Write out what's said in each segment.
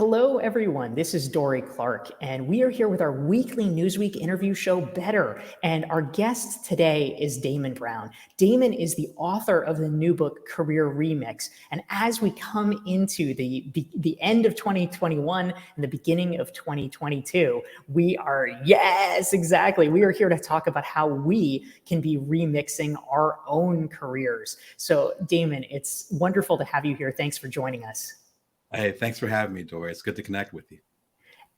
Hello, everyone. This is Dorie Clark, and we are here with our weekly Newsweek interview show, Better. And our guest today is Damon Brown. Damon is the author of the new book, Career Remix. And as we come into the end of 2021 and the beginning of 2022, we are here to talk about how we can be remixing our own careers. So, Damon, it's wonderful to have you here. Thanks for joining us. Hey, thanks for having me, Dorie. It's good to connect with you.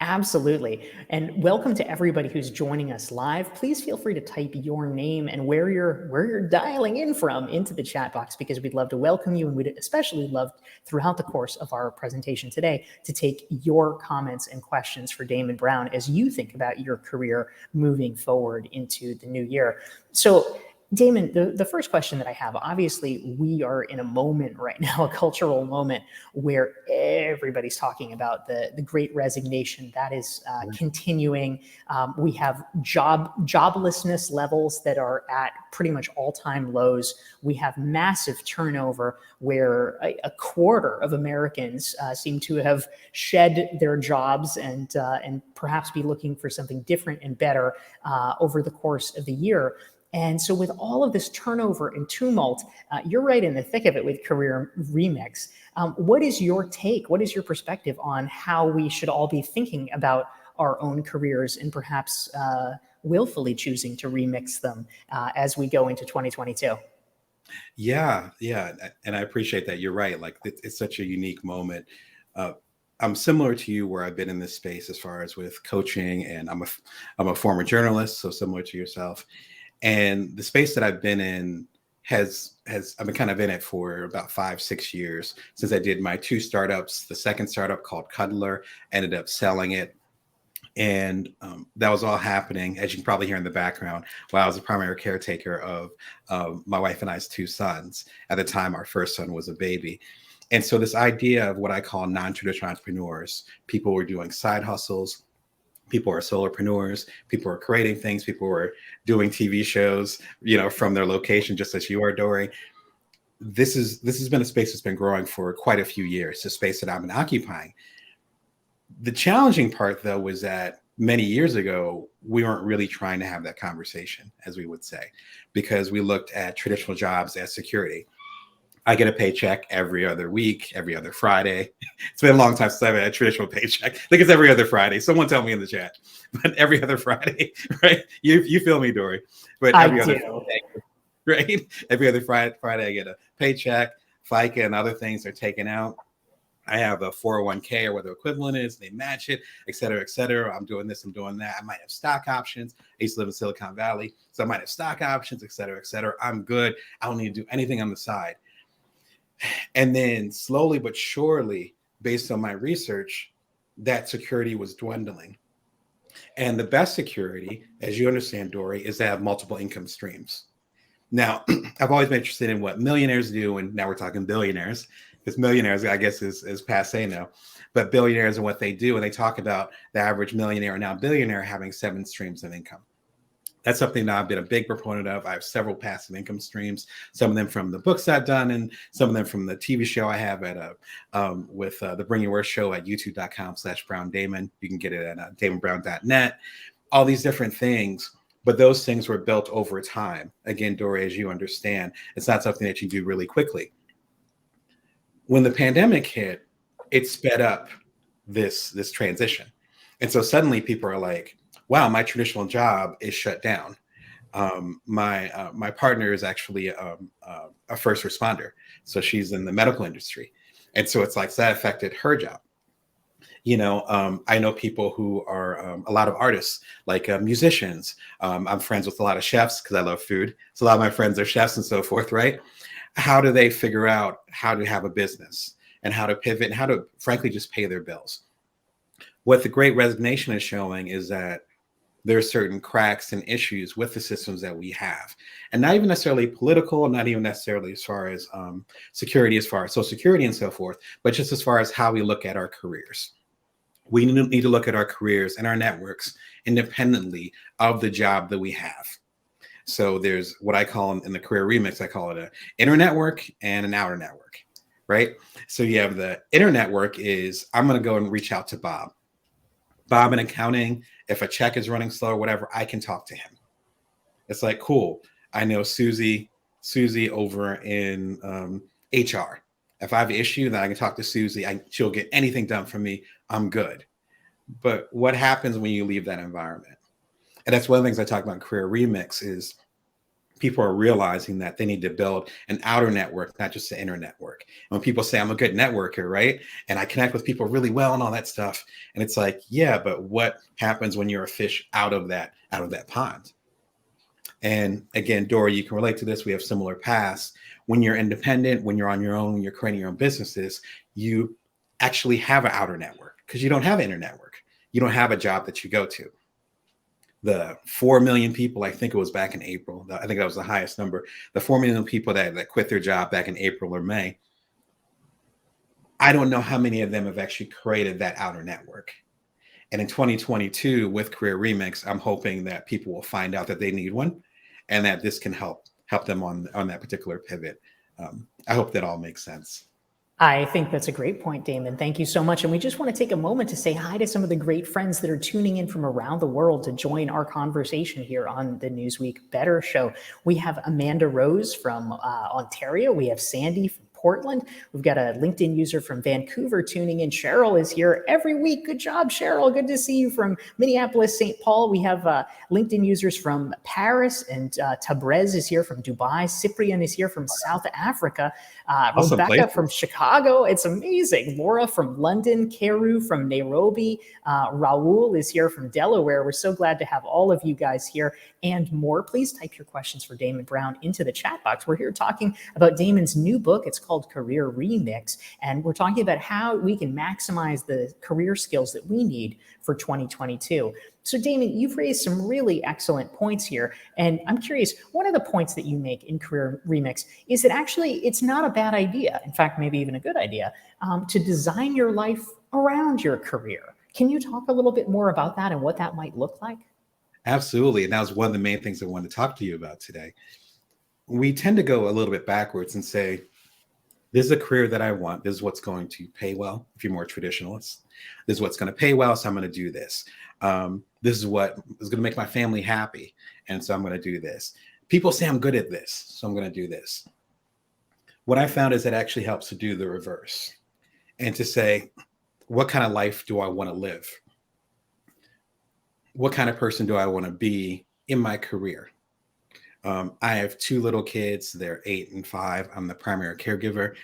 Absolutely. And welcome to everybody who's joining us live. Please feel free to type your name and where you're dialing in from into the chat box, because we'd love to welcome you, and we'd especially love throughout the course of our presentation today to take your comments and questions for Damon Brown as you think about your career moving forward into the new year. So, Damon, the first question that I have, obviously, we are in a moment right now, a cultural moment, where everybody's talking about the great resignation that is continuing. We have joblessness levels that are at pretty much all-time lows. We have massive turnover where a quarter of Americans seem to have shed their jobs and perhaps be looking for something different and better over the course of the year. And so with all of this turnover and tumult, you're right in the thick of it with Career Remix. What is your take? What is your perspective on how we should all be thinking about our own careers and perhaps willfully choosing to remix them as we go into 2022? Yeah. And I appreciate that. You're right. Like it's such a unique moment. I'm similar to you where I've been in this space as far as with coaching, and I'm a former journalist, so similar to yourself. And the space that I've been in I've been kind of in it for about 5-6 years since I did my 2 startups. The second startup, called Cuddler, ended up selling it. And that was all happening, as you can probably hear in the background, while I was a primary caretaker of my wife and I's 2 sons. At the time, our first son was a baby. And so this idea of what I call non-traditional entrepreneurs, people were doing side hustles, people are solopreneurs, people are creating things, people are doing TV shows, from their location, just as you are, Dorie. This has been a space that's been growing for quite a few years, a space that I've been occupying. The challenging part, though, was that many years ago, we weren't really trying to have that conversation, as we would say, because we looked at traditional jobs as security. I get a paycheck every other week, every other Friday. It's been a long time since I've had a traditional paycheck. I think it's every other Friday. Someone tell me in the chat. But every other Friday, right? You feel me, Dorie? But every other Friday, right? Every other Friday, I get a paycheck. FICA and other things are taken out. I have a 401k or what the equivalent is. They match it, et cetera, et cetera. I'm doing this, I'm doing that. I might have stock options. I used to live in Silicon Valley, so I might have stock options, et cetera, et cetera. I'm good. I don't need to do anything on the side. And then slowly but surely, based on my research, that security was dwindling. And the best security, as you understand, Dorie, is to have multiple income streams. Now, I've always been interested in what millionaires do, and now we're talking billionaires, because millionaires, I guess, is passe now. But billionaires and what they do, and they talk about the average millionaire and now billionaire having 7 streams of income. That's something that I've been a big proponent of. I have several passive income streams, some of them from the books I've done, and some of them from the TV show I have with the Bring Your Worst show at youtube.com/Brown Damon. You can get it at damonbrown.net, all these different things. But those things were built over time. Again, Dorie, as you understand, it's not something that you do really quickly. When the pandemic hit, it sped up this transition. And so suddenly people are like, wow, my traditional job is shut down. My partner is actually a first responder. So she's in the medical industry. And so it's like, so that affected her job. I know people who are a lot of artists, like musicians. I'm friends with a lot of chefs because I love food. So a lot of my friends are chefs and so forth, right? How do they figure out how to have a business and how to pivot and how to, frankly, just pay their bills? What the Great Resignation is showing is that there are certain cracks and issues with the systems that we have, and not even necessarily political, not even necessarily as far as security, as far as Social Security and so forth, but just as far as how we look at our careers. We need to look at our careers and our networks independently of the job that we have. So there's what I call in the Career Remix, I call it an inner network and an outer network. right? So you have the inner network is I'm going to go and reach out to Bob. Bob in accounting, if a check is running slow or whatever, I can talk to him. It's like, cool. I know Susie over in HR. If I have an issue, then I can talk to Susie. She'll get anything done for me. I'm good. But what happens when you leave that environment? And that's one of the things I talk about in Career Remix is people are realizing that they need to build an outer network, not just the inner network. And when people say I'm a good networker, right? And I connect with people really well and all that stuff. And it's like, yeah, but what happens when you're a fish out of that pond? And again, Dorie, you can relate to this. We have similar paths. When you're independent, when you're on your own, when you're creating your own businesses, you actually have an outer network because you don't have an inner network. You don't have a job that you go to. The 4 million people, I think it was back in April, I think that was the highest number, the 4 million people that quit their job back in April or May, I don't know how many of them have actually created that outer network. And in 2022, with Career Remix, I'm hoping that people will find out that they need one and that this can help them on that particular pivot. I hope that all makes sense. I think that's a great point, Damon. Thank you so much. And we just want to take a moment to say hi to some of the great friends that are tuning in from around the world to join our conversation here on the Newsweek Better Show. We have Amanda Rose from Ontario. We have Sandy from Portland. We've got a LinkedIn user from Vancouver tuning in. Cheryl is here every week. Good job, Cheryl. Good to see you from Minneapolis, St. Paul. We have LinkedIn users from Paris, and Tabrez is here from Dubai. Cyprian is here from South Africa. Awesome Rebecca places. from Chicago. It's amazing. Laura from London. Keru from Nairobi. Raul is here from Delaware. We're so glad to have all of you guys here and more. Please type your questions for Damon Brown into the chat box. We're here talking about Damon's new book. It's called Career Remix, and we're talking about how we can maximize the career skills that we need for 2022. So Damon, you've raised some really excellent points here, and I'm curious, one of the points that you make in Career Remix is that actually it's not a bad idea, in fact, maybe even a good idea, to design your life around your career. Can you talk a little bit more about that and what that might look like? Absolutely. And that was one of the main things I wanted to talk to you about today. We tend to go a little bit backwards and say, this is a career that I want. This is what's going to pay well. If you're more traditionalist, this is what's going to pay well. So I'm going to do this. This is what is going to make my family happy. And so I'm going to do this. People say I'm good at this, so I'm going to do this. What I found is it actually helps to do the reverse and to say, what kind of life do I want to live? What kind of person do I want to be in my career? I have 2 little kids. They're 8 and 5. I'm the primary caregiver.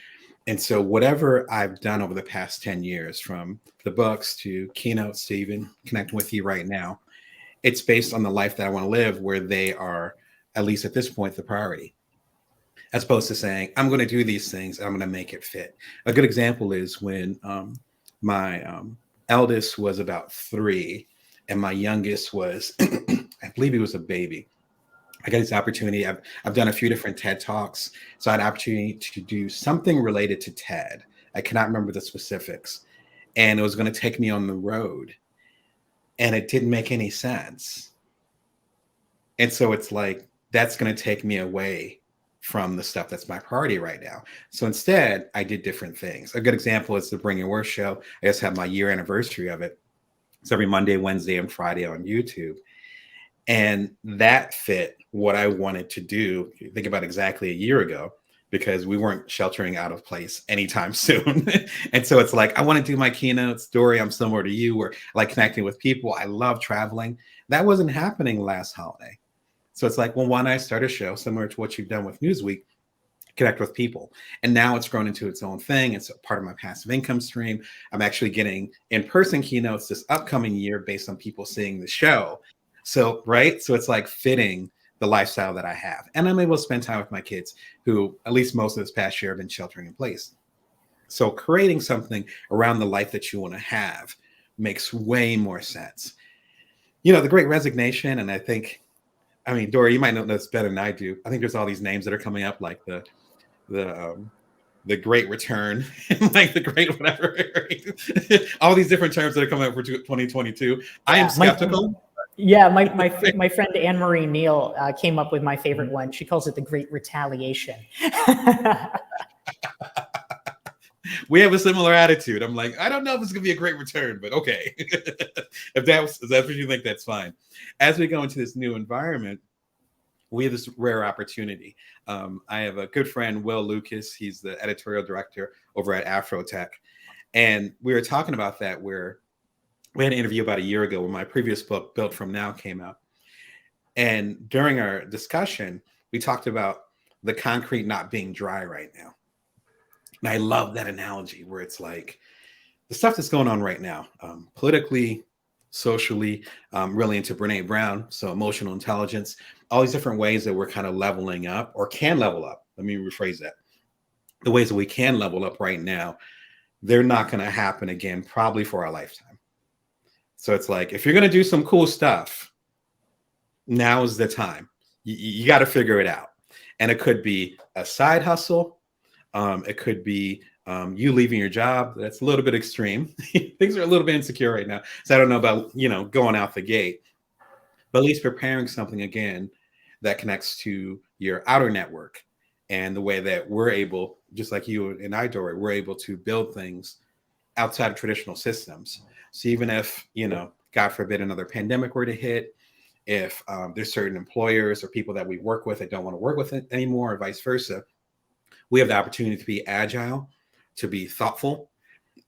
And so whatever I've done over the past 10 years, from the books to keynotes to even connecting with you right now, it's based on the life that I want to live, where they are, at least at this point, the priority. As opposed to saying, I'm going to do these things, I'm going to make it fit. A good example is when my eldest was about 3 and my youngest was, I believe he was a baby. I got this opportunity. I've done a few different TED Talks. So I had an opportunity to do something related to TED. I cannot remember the specifics. And it was going to take me on the road. And it didn't make any sense. And so it's like, that's going to take me away from the stuff that's my priority right now. So instead, I did different things. A good example is the Bring Your Worth show. I just had my year anniversary of it. It's every Monday, Wednesday, and Friday on YouTube. And that fit what I wanted to do. Think about exactly a year ago, because we weren't sheltering out of place anytime soon. And so it's like, I want to do my keynotes. Dorie, I'm similar to you, where I like connecting with people. I love traveling. That wasn't happening last holiday. So it's like, well, why not I start a show similar to what you've done with Newsweek, connect with people. And now it's grown into its own thing. It's a part of my passive income stream. I'm actually getting in-person keynotes this upcoming year based on people seeing the show. So, right. So it's like fitting the lifestyle that I have. And I'm able to spend time with my kids, who at least most of this past year have been sheltering in place. So creating something around the life that you want to have makes way more sense. You know, the Great Resignation. And I mean, Dorie, you might know this better than I do. I think there's all these names that are coming up, like the Great Return, like the Great whatever, all these different terms that are coming up for 2022. Yeah, I am skeptical. My friend Anne-Marie Neal came up with my favorite one. She calls it the Great Retaliation. We have a similar attitude. I'm like, I don't know if it's gonna be a great return, but okay. If that's what you think, that's fine. As we go into this new environment, we have this rare opportunity. I have a good friend, Will Lucas. He's the editorial director over at Afrotech. And we were talking about that where we had an interview about a year ago when my previous book, Built From Now, came out. And during our discussion, we talked about the concrete not being dry right now. And I love that analogy where it's like the stuff that's going on right now, politically, socially, really into Brene Brown, so emotional intelligence, all these different ways that we're kind of leveling up or can level up. Let me rephrase that. The ways that we can level up right now, they're not going to happen again, probably for our lifetime. So it's like, if you're going to do some cool stuff, now is the time. You got to figure it out. And it could be a side hustle. It could be you leaving your job. That's a little bit extreme. Things are a little bit insecure right now. So I don't know about, going out the gate, but at least preparing something again that connects to your outer network and the way that we're able, just like you and I, Dorie, we're able to build things outside of traditional systems. So even if, God forbid, another pandemic were to hit, if there's certain employers or people that we work with that don't want to work with it anymore, or vice versa, we have the opportunity to be agile, to be thoughtful,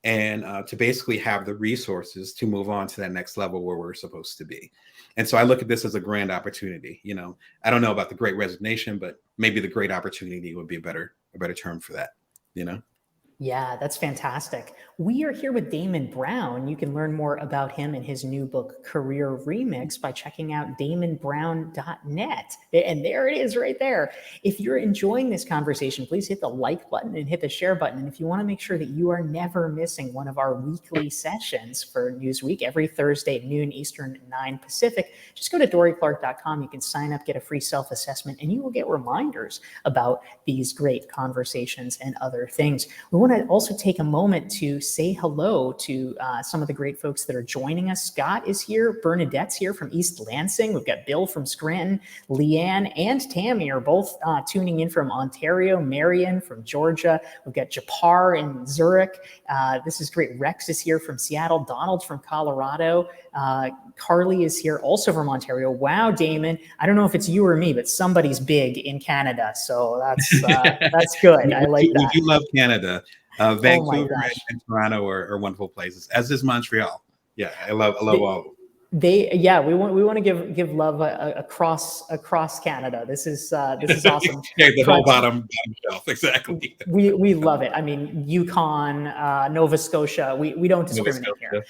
and to basically have the resources to move on to that next level where we're supposed to be. And so I look at this as a grand opportunity. I don't know about the great resignation, but maybe the great opportunity would be a better term for that, Yeah, that's fantastic. We are here with Damon Brown. You can learn more about him and his new book, Career Remix, by checking out damonbrown.net. And there it is right there. If you're enjoying this conversation, please hit the like button and hit the share button. And if you want to make sure that you are never missing one of our weekly sessions for Newsweek every Thursday at noon Eastern, 9 Pacific, just go to dorieclark.com. You can sign up, get a free self-assessment, and you will get reminders about these great conversations and other things. We want to also take a moment to say hello to some of the great folks that are joining us. Scott is here. Bernadette's here from East Lansing. We've got Bill from Scranton. Leanne and Tammy are both tuning in from Ontario. Marion from Georgia. We've got Japar in Zurich. This is great. Rex is here from Seattle. Donald from Colorado. Carly is here also from Ontario. Wow, Damon. I don't know if it's you or me, but somebody's big in Canada. So that's good. I like that. We do love Canada. Vancouver and Toronto are wonderful places, as is Montreal. Yeah, I love all of them. We want to give love across Canada. This is awesome. Yeah, the whole bottom shelf, exactly. We love it. I mean, Yukon, Nova Scotia. We don't discriminate here.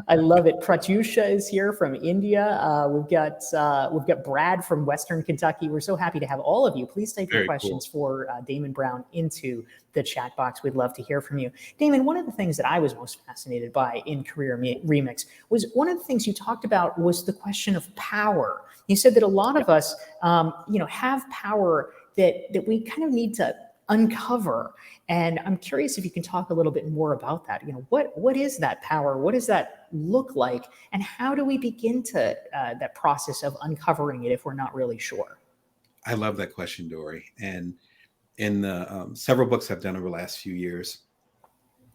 I love it. Pratyusha is here from India. We've got Brad from Western Kentucky. We're so happy to have all of you. Please type your questions for Damon Brown into the chat box. We'd love to hear from you. Damon, one of the things that I was most fascinated by in Career Remix was one of the things you talked about was the question of power. You said that a lot of us, have power that we kind of need to uncover. And I'm curious if you can talk a little bit more about that. What is that power? What does that look like? And how do we begin to that process of uncovering it if we're not really sure? I love that question, Dorie. And in the several books I've done over the last few years,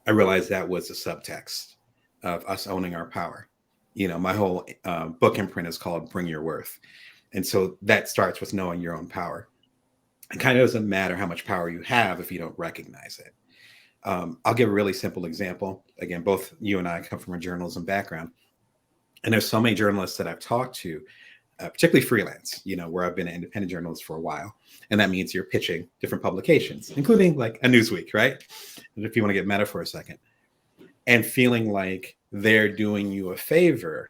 I realized that was a subtext of us owning our power. My whole book imprint is called Bring Your Worth. And so that starts with knowing your own power. It kind of doesn't matter how much power you have if you don't recognize it. I'll give a really simple example. Again, both you and I come from a journalism background. And there's so many journalists that I've talked to, particularly freelance, where I've been an independent journalist for a while. And that means you're pitching different publications, including like a Newsweek, right? And if you want to get meta for a second, and feeling like they're doing you a favor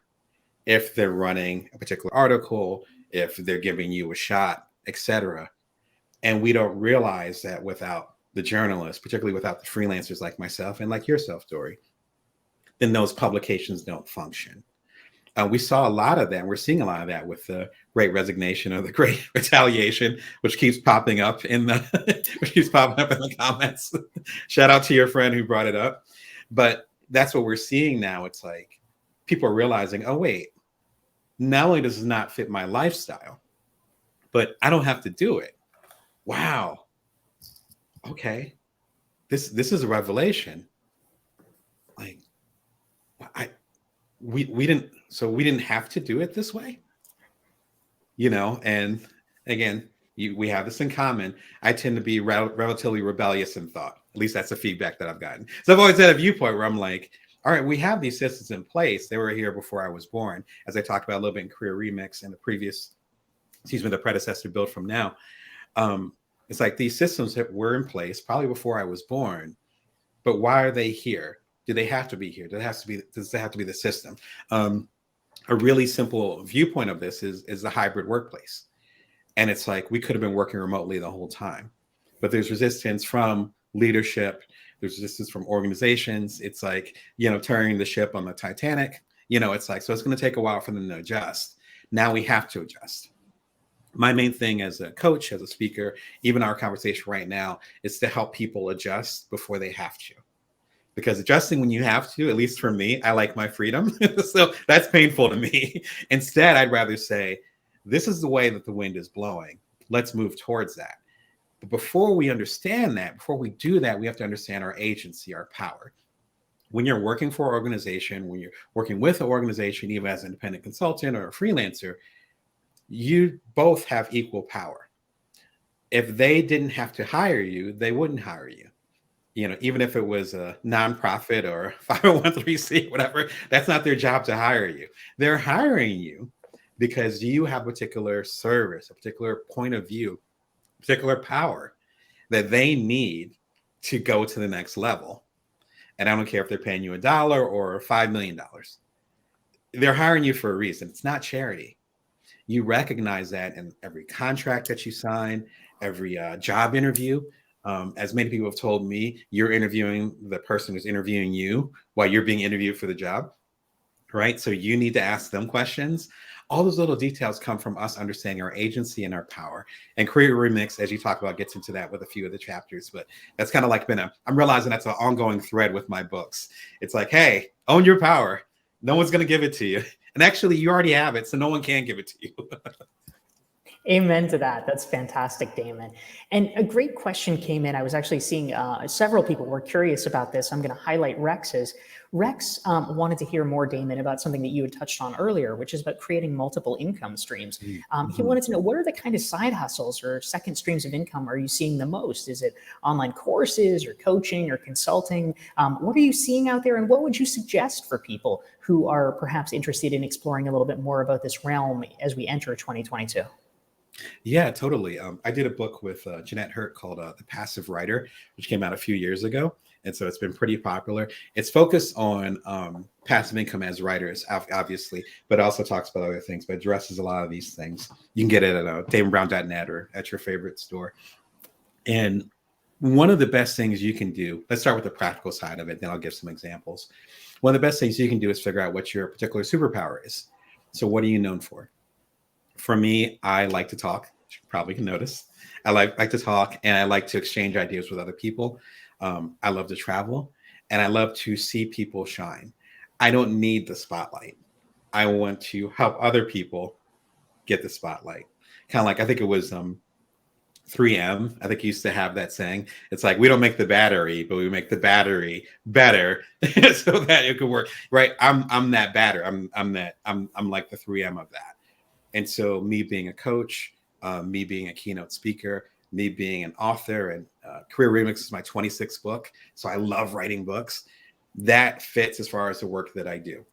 if they're running a particular article, if they're giving you a shot, etc. And we don't realize that without the journalists, particularly without the freelancers like myself and like yourself, Dorie, then those publications don't function. We saw a lot of that. We're seeing a lot of that with the Great Resignation or the Great Retaliation, which keeps popping up in the comments. Shout out to your friend who brought it up. But that's what we're seeing now. It's like people are realizing, oh, wait, not only does it not fit my lifestyle, but I don't have to do it. Wow. Okay. this is a revelation. Like, we didn't have to do it this way, and again, we have this in common. I tend to be relatively rebellious in thought. At least that's the feedback that I've gotten. So I've always had a viewpoint where I'm like, all right, we have these systems in place. They were here before I was born, as I talked about a little bit in Career Remix and the predecessor build from now. It's like these systems that were in place probably before I was born, but why are they here? Do they have to be here? Does it have to be the system? A really simple viewpoint of this is the hybrid workplace. And it's like, we could have been working remotely the whole time, but there's resistance from leadership. There's resistance from organizations. It's like, turning the ship on the Titanic, it's like, so it's going to take a while for them to adjust. Now we have to adjust. My main thing as a coach, as a speaker, even our conversation right now, is to help people adjust before they have to. Because adjusting when you have to, at least for me, I like my freedom. So that's painful to me. Instead, I'd rather say, this is the way that the wind is blowing. Let's move towards that. But before we understand that, before we do that, we have to understand our agency, our power. When you're working for an organization, when you're working with an organization, even as an independent consultant or a freelancer, you both have equal power. If they didn't have to hire you, they wouldn't hire you. Even if it was a nonprofit or 501(c), whatever, that's not their job to hire you. They're hiring you because you have a particular service, a particular point of view, particular power that they need to go to the next level. And I don't care if they're paying you $1 or $5 million. They're hiring you for a reason. It's not charity. You recognize that in every contract that you sign, every job interview. As many people have told me, you're interviewing the person who's interviewing you while you're being interviewed for the job, right? So you need to ask them questions. All those little details come from us understanding our agency and our power. And Career Remix, as you talk about, gets into that with a few of the chapters. But that's kind of like I'm realizing that's an ongoing thread with my books. It's like, hey, own your power. No one's going to give it to you. And actually, you already have it, so no one can give it to you. Amen to that. That's fantastic, Damon. And a great question came in. I was actually seeing several people were curious about this. I'm going to highlight Rex's. Rex wanted to hear more, Damon, about something that you had touched on earlier, which is about creating multiple income streams. He wanted to know, what are the kind of side hustles or second streams of income are you seeing the most? Is it online courses or coaching or consulting? What are you seeing out there? And what would you suggest for people who are perhaps interested in exploring a little bit more about this realm as we enter 2022? Yeah, totally. I did a book with Jeanette Hurt called The Passive Writer, which came out a few years ago. And so it's been pretty popular. It's focused on passive income as writers, obviously, but it also talks about other things, but addresses a lot of these things. You can get it at damonbrown.net or at your favorite store. And one of the best things you can do, let's start with the practical side of it, then I'll give some examples. One of the best things you can do is figure out what your particular superpower is. So what are you known for? For me, I like to talk. You probably can notice. I like to talk, and I like to exchange ideas with other people. I love to travel, and I love to see people shine. I don't need the spotlight. I want to help other people get the spotlight. Kind of like, I think it was 3M. I think used to have that saying. It's like, we don't make the battery, but we make the battery better so that it could work. Right? I'm that batter. I'm like the 3M of that. And so me being a coach, me being a keynote speaker, me being an author, and Career Remix is my 26th book. So I love writing books. That fits as far as the work that I do.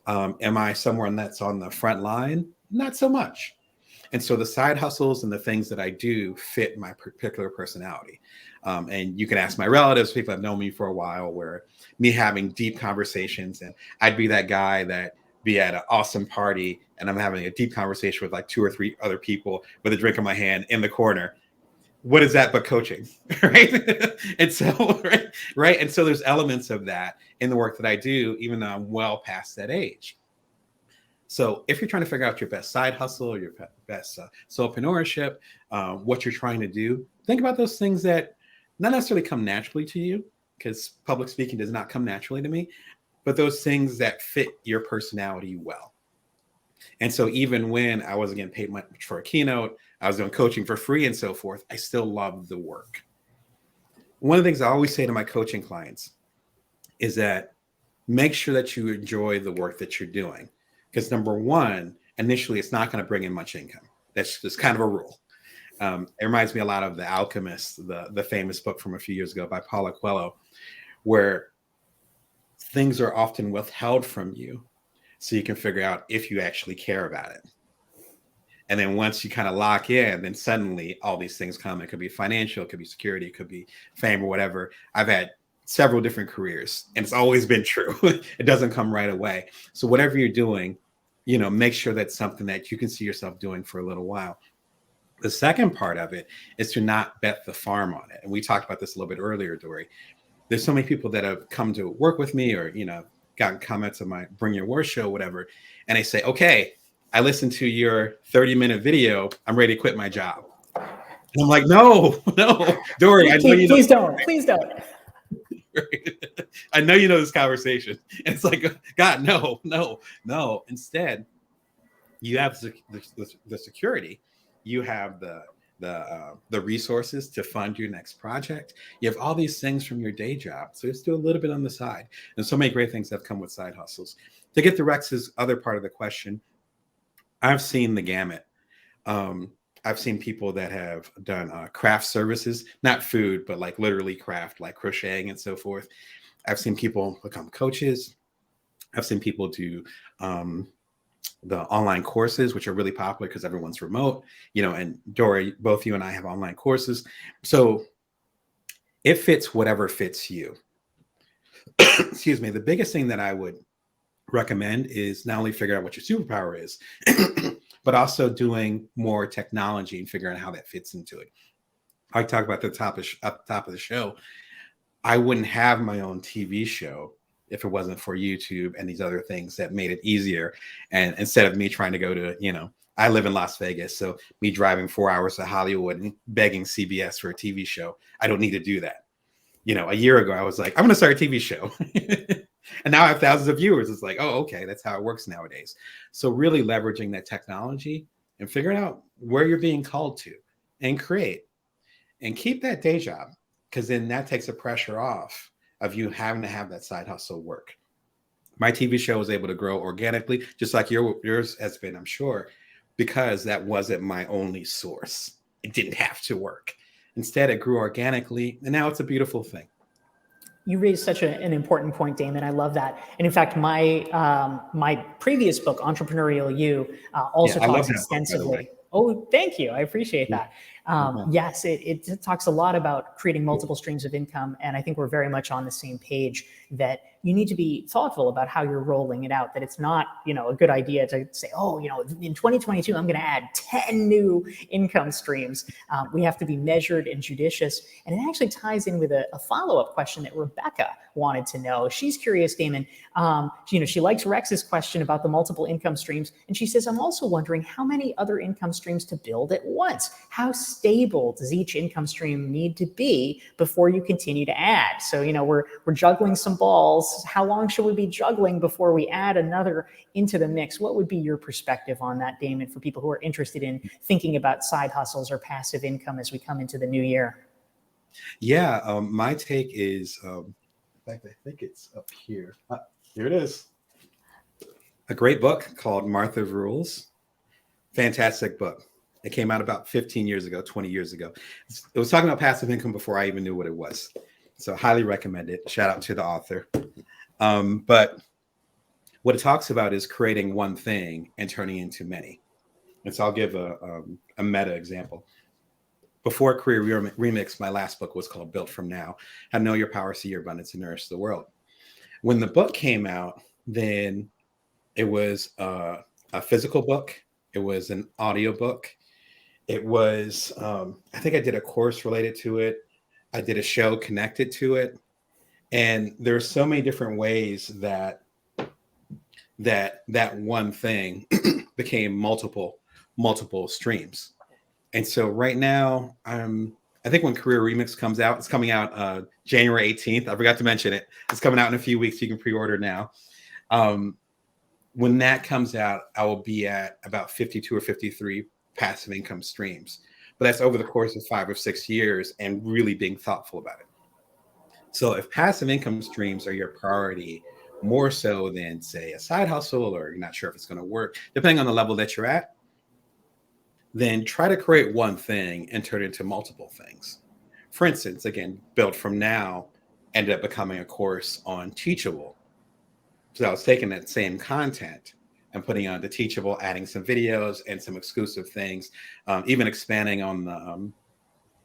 Am I someone that's on the front line? Not so much. And so the side hustles and the things that I do fit my particular personality. And you can ask my relatives, people have known me for a while, where me having deep conversations, and I'd be that guy that be at an awesome party and I'm having a deep conversation with like 2 or 3 other people with a drink in my hand in the corner. What is that but coaching? Right. And so, right. And so there's elements of that in the work that I do, even though I'm well past that age. So if you're trying to figure out your best side hustle or your best solopreneurship, what you're trying to do, think about those things that not necessarily come naturally to you, because public speaking does not come naturally to me, but those things that fit your personality well. And so even when I wasn't getting paid much for a keynote, I was doing coaching for free and so forth, I still loved the work. one of the things I always say to my coaching clients is that make sure that you enjoy the work that you're doing. Because number one, initially, it's not going to bring in much income. That's just kind of a rule. It reminds me a lot of The Alchemist, the famous book from a few years ago by Paulo Coelho, where things are often withheld from you so you can figure out if you actually care about it. And then once you kind of lock in, then suddenly all these things come. It could be financial, it could be security, it could be fame or whatever. I've had several different careers and it's always been true. It doesn't come right away. So whatever you're doing, make sure that's something that you can see yourself doing for a little while. The second part of it is to not bet the farm on it. And we talked about this a little bit earlier, Dorie. There's so many people that have come to work with me or, gotten comments on my Bring Your Worst show, whatever. And they say, okay, I listened to your 30-minute video. I'm ready to quit my job. And I'm like, no, Dorie, I know you know. Please don't. I know you know this conversation. And it's like, God, no. Instead, you have the security. You have the resources to fund your next project. You have all these things from your day job. So just do a little bit on the side. And so many great things have come with side hustles. To get to Rex's other part of the question, I've seen the gamut. I've seen people that have done craft services, not food, but like literally craft, like crocheting and so forth. I've seen people become coaches. I've seen people do the online courses, which are really popular because everyone's remote, and Dorie, both you and I have online courses. So it fits whatever fits you. Excuse me. The biggest thing that I would recommend is not only figure out what your superpower is, but also doing more technology and figuring out how that fits into it. I talk about the top of the show. I wouldn't have my own TV show if it wasn't for YouTube and these other things that made it easier. And instead of me trying to go to, I live in Las Vegas, so me driving 4 hours to Hollywood and begging CBS for a TV show, I don't need to do that. A year ago, I was like, I'm going to start a TV show. And now I have thousands of viewers. It's like, oh, okay, that's how it works nowadays. So really leveraging that technology and figuring out where you're being called to and create and keep that day job, because then that takes the pressure off of you having to have that side hustle work. My TV show was able to grow organically, just like yours has been, I'm sure, because that wasn't my only source. It didn't have to work. Instead, it grew organically, and now it's a beautiful thing. You raised such an important point, Damon. I love that. And in fact, my previous book, Entrepreneurial You, also talks extensively. Oh, thank you. I appreciate that. Yes, it talks a lot about creating multiple streams of income. And I think we're very much on the same page that you need to be thoughtful about how you're rolling it out, that it's not, a good idea to say, oh, in 2022, I'm going to add 10 new income streams. We have to be measured and judicious. And it actually ties in with a follow-up question that Rebecca wanted to know. She's curious, Damon. She likes Rex's question about the multiple income streams. And she says, I'm also wondering how many other income streams to build at once. How stable does each income stream need to be before you continue to add? So, we're juggling some balls. How long should we be juggling before we add another into the mix? What would be your perspective on that, Damon, for people who are interested in thinking about side hustles or passive income as we come into the new year? Yeah, my take is, in fact, I think it's up here. Here it is. A great book called Martha Rules. Fantastic book. It came out about 15 years ago, 20 years ago. It was talking about passive income before I even knew what it was. So highly recommend it. Shout out to the author. But what it talks about is creating one thing and turning into many. And so I'll give a meta example. Before Career Remix, my last book was called Built From Now, How to Know Your Power, See Your Abundance, and Nourish the World. When the book came out, then it was a physical book. It was an audio book. It was, I think I did a course related to it. I did a show connected to it. And there's so many different ways that one thing became multiple streams. And so right now, I think when Career Remix comes out, it's coming out January 18th. I forgot to mention it. It's coming out in a few weeks. You can pre-order now. When that comes out, I will be at about 52 or 53 passive income streams. But that's over the course of 5 or 6 years and really being thoughtful about it. So if passive income streams are your priority more so than, say, a side hustle, or you're not sure if it's going to work, depending on the level that you're at, then try to create one thing and turn it into multiple things. For instance, again, Built From Now ended up becoming a course on Teachable. So I was taking that same content and putting it onto Teachable, adding some videos and some exclusive things, even expanding on the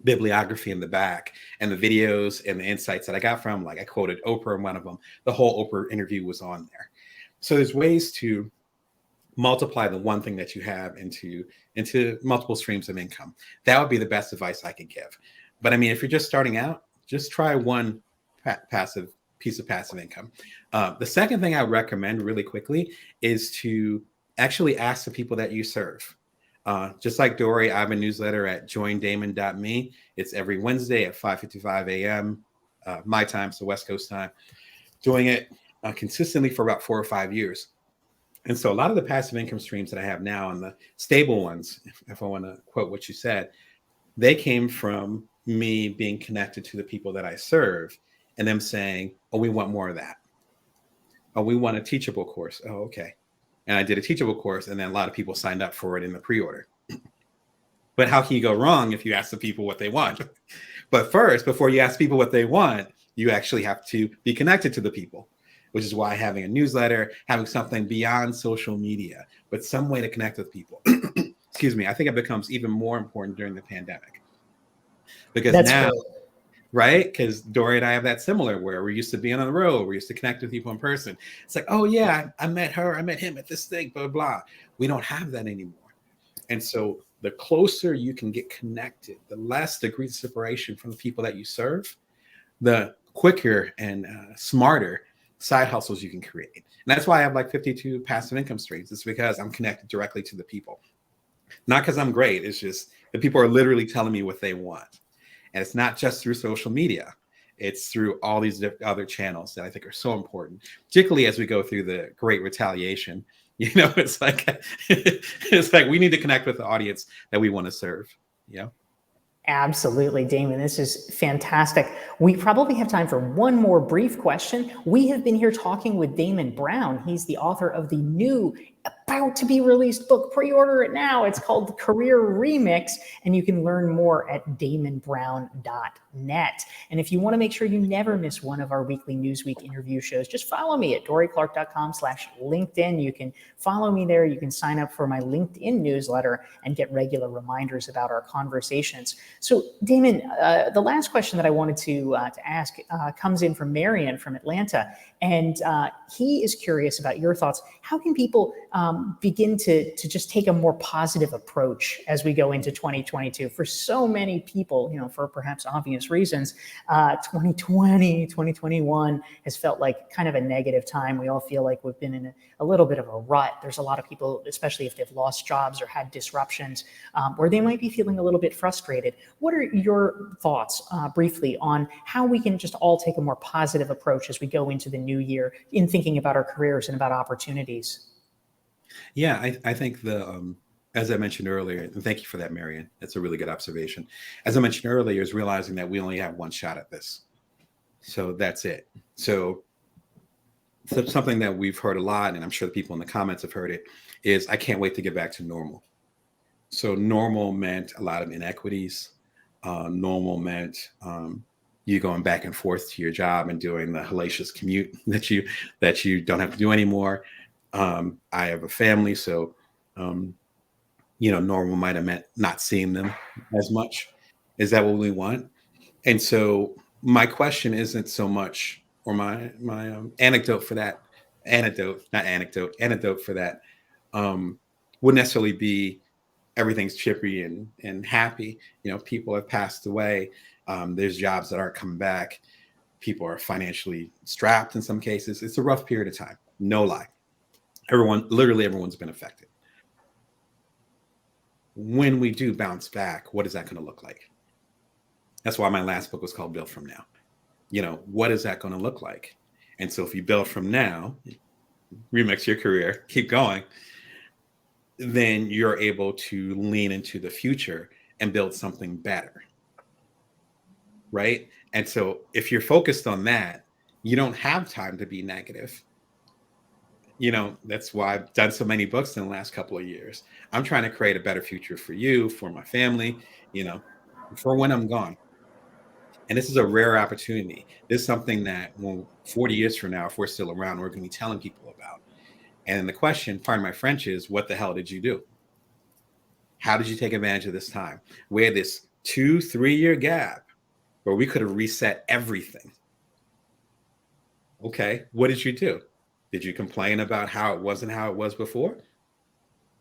bibliography in the back and the videos and the insights that I got from, like I quoted Oprah in one of them. The whole Oprah interview was on there. So there's ways to multiply the one thing that you have into multiple streams of income. That would be the best advice I could give. But I mean, if you're just starting out, just try one passive piece of passive income. The second thing I would recommend really quickly is to actually ask the people that you serve. Just like Dorie, I have a newsletter at joindamon.me. It's every Wednesday at 5:55 a.m. My time, so West Coast time. Doing it consistently for about 4 or 5 years. And so a lot of the passive income streams that I have now, and the stable ones, if I want to quote what you said, they came from me being connected to the people that I serve and them saying, oh, we want more of that. Oh, we want a Teachable course. Oh, okay. And I did a Teachable course, and then a lot of people signed up for it in the pre-order. But how can you go wrong if you ask the people what they want? But first, before you ask people what they want, you actually have to be connected to the people, which is why having a newsletter, having something beyond social media, but some way to connect with people. Excuse me. I think it becomes even more important during the pandemic. Because That's now, great. right? Because Dorie and I have that similar where we used to be on the road. We used to connect with people in person. It's like, oh yeah, I met her. I met him at this thing, blah, blah. We don't have that anymore. And so the closer you can get connected, the less degrees of separation from the people that you serve, the quicker and smarter side hustles you can create. And that's why I have like 52 passive income streams. It's because I'm connected directly to the people. Not because I'm great. It's just the people are literally telling me what they want. And it's not just through social media. It's through all these other channels that I think are so important, particularly as we go through the great retaliation. It's like we need to connect with the audience that we want to serve. Yeah. Absolutely, Damon. This is fantastic. We probably have time for one more brief question. We have been here talking with Damon Brown. He's the author of the new, about to be released book. Pre-order it now. It's called Career Remix, and you can learn more at damonbrown.net. And if you want to make sure you never miss one of our weekly Newsweek interview shows, just follow me at dorieclark.com/LinkedIn. You can follow me there. You can sign up for my LinkedIn newsletter and get regular reminders about our conversations. So, Damon, the last question that I wanted to ask comes in from Marion from Atlanta, and he is curious about your thoughts. How can people begin to just take a more positive approach as we go into 2022? For so many people, for perhaps obvious reasons, 2020, 2021 has felt like kind of a negative time. We all feel like we've been in a little bit of a rut. There's a lot of people, especially if they've lost jobs or had disruptions, where they might be feeling a little bit frustrated. What are your thoughts briefly on how we can just all take a more positive approach as we go into the new year in thinking about our careers and about opportunities? Yeah, I think as I mentioned earlier, and thank you for that, Marion. That's a really good observation. As I mentioned earlier, is realizing that we only have one shot at this. So that's it. So something that we've heard a lot, and I'm sure the people in the comments have heard it, is I can't wait to get back to normal. So normal meant a lot of inequities. Normal meant you going back and forth to your job and doing the hellacious commute that you don't have to do anymore. I have a family, so normal might have meant not seeing them as much. Is that what we want? And so my question isn't so much, or my anecdote for that, anecdote for that wouldn't necessarily be everything's chippy and happy. People have passed away. There's jobs that aren't coming back. People are financially strapped in some cases. It's a rough period of time. No lie. Literally everyone's been affected. When we do bounce back, what is that going to look like? That's why my last book was called Built From Now. What is that going to look like? And so if you build from now, remix your career, keep going, then you're able to lean into the future and build something better. Right? And so if you're focused on that, you don't have time to be negative. That's why I've done so many books in the last couple of years. I'm trying to create a better future for you, for my family, you know, for when I'm gone. And this is a rare opportunity. This is something that 40 years from now, if we're still around, we're going to be telling people about. And the question, pardon my French, is what the hell did you do? How did you take advantage of this time? We had this 2-3 year gap where we could have reset everything. Okay, what did you do? Did you complain about how it wasn't how it was before?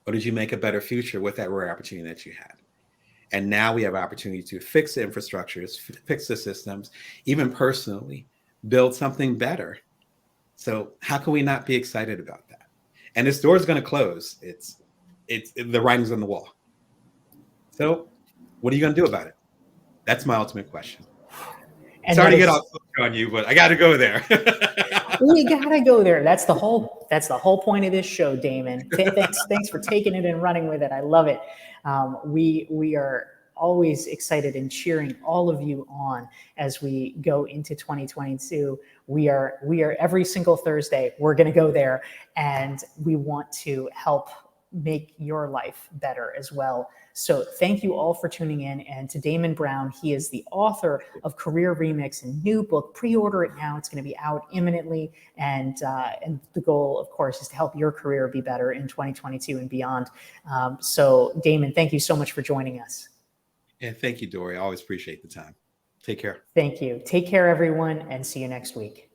Or did you make a better future with that rare opportunity that you had? And now we have opportunity to fix the infrastructures, fix the systems, even personally, build something better. So how can we not be excited about that? And this door is going to close. It's the writing's on the wall. So what are you going to do about it? That's my ultimate question. And Sorry to get off on you, but I got to go there. We gotta go there. That's the whole point of this show, Damon. Thanks for taking it and running with it. I love it. We are always excited and cheering all of you on as we go into 2022. We are every single Thursday, we're going to go there, and we want to help make your life better as well. So thank you all for tuning in. And to Damon Brown, he is the author of Career Remix, a new book. Pre-order it now. It's going to be out imminently. And the goal, of course, is to help your career be better in 2022 and beyond. So Damon, thank you so much for joining us. And thank you, Dorie. I always appreciate the time. Take care. Thank you. Take care, everyone, and see you next week.